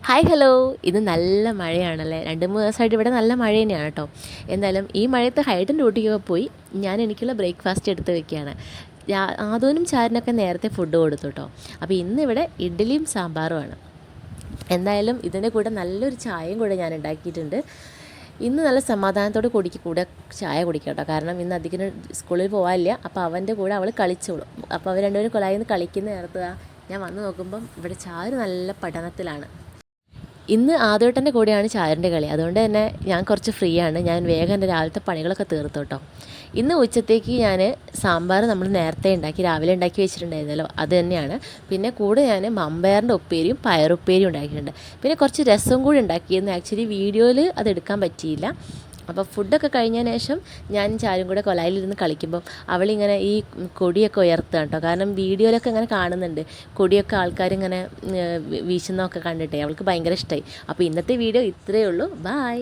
Hi hello. ഇത് നല്ല മഴയാണല്ലേ. 2-3 ദിവസമായിട്ട് ഇവിടെ നല്ല മഴ തന്നെയാണ് കേട്ടോ. എന്തായാലും ഈ മഴയത്ത് ഹൈഡൻ ഡ്യൂട്ടിക്കൊക്കെ പോയി ഞാൻ എനിക്കുള്ള ബ്രേക്ക്ഫാസ്റ്റ് എടുത്ത് വെക്കുകയാണ്. ആദൂനും ചാരനൊക്കെ നേരത്തെ ഫുഡ് കൊടുത്തു കേട്ടോ. അപ്പോൾ ഇന്നിവിടെ ഇഡ്ഡലിയും സാമ്പാറുമാണ്. എന്തായാലും ഇതിൻ്റെ കൂടെ നല്ലൊരു ചായയും കൂടെ ഞാൻ ഉണ്ടാക്കിയിട്ടുണ്ട്. ഇന്ന് നല്ല സമാധാനത്തോടെ കൂടെ ചായ കുടിക്കാം കേട്ടോ. കാരണം ഇന്ന് അധികം സ്കൂളിൽ പോകാനില്ല. അപ്പോൾ അവൻ്റെ കൂടെ അവൾ കളിച്ചോളും. അപ്പോൾ അവർ രണ്ടുപേരും കൊലായിൽ നിന്ന് കളിക്കുന്ന നേരത്ത് ഞാൻ വന്ന് നോക്കുമ്പം ഇവിടെ ചാരു നല്ല പഠനത്തിലാണ്. ഇന്ന് ആദ്യേട്ടൻ്റെ കൂടെയാണ് ചായൻ്റെ കളി. അതുകൊണ്ട് തന്നെ ഞാൻ കുറച്ച് ഫ്രീ ആണ്. ഞാൻ വേഗം എൻ്റെ രാവിലത്തെ പണികളൊക്കെ തീർത്തു കേട്ടോ. ഇന്ന് ഉച്ചത്തേക്ക് ഞാൻ സാമ്പാർ നമ്മൾ നേരത്തെ ഉണ്ടാക്കി രാവിലെ ഉണ്ടാക്കി വെച്ചിട്ടുണ്ടായിരുന്നല്ലോ, അത് തന്നെയാണ്. പിന്നെ കൂടെ ഞാൻ മമ്പയറിൻ്റെ ഉപ്പേരിയും പയറുപ്പേരിയും ഉണ്ടാക്കിയിട്ടുണ്ട്. പിന്നെ കുറച്ച് രസവും കൂടി ഉണ്ടാക്കിയിരുന്നു. ആക്ച്വലി വീഡിയോയിൽ അത് എടുക്കാൻ പറ്റിയില്ല. അപ്പോൾ ഫുഡൊക്കെ കഴിഞ്ഞതിന് ശേഷം ഞാൻ ചാരും കൂടെ കൊലായിലിരുന്ന് കളിക്കുമ്പം അവളിങ്ങനെ ഈ കൊടിയൊക്കെ ഉയർത്തുക കേട്ടോ. കാരണം വീഡിയോയിലൊക്കെ ഇങ്ങനെ കാണുന്നുണ്ട് കൊടിയൊക്കെ ആൾക്കാരിങ്ങനെ വീശുന്നതൊക്കെ കണ്ടിട്ടേ അവൾക്ക് ഭയങ്കര ഇഷ്ടമായി. അപ്പോൾ ഇന്നത്തെ വീഡിയോ ഇത്രയേ ഉള്ളൂ. ബായ്.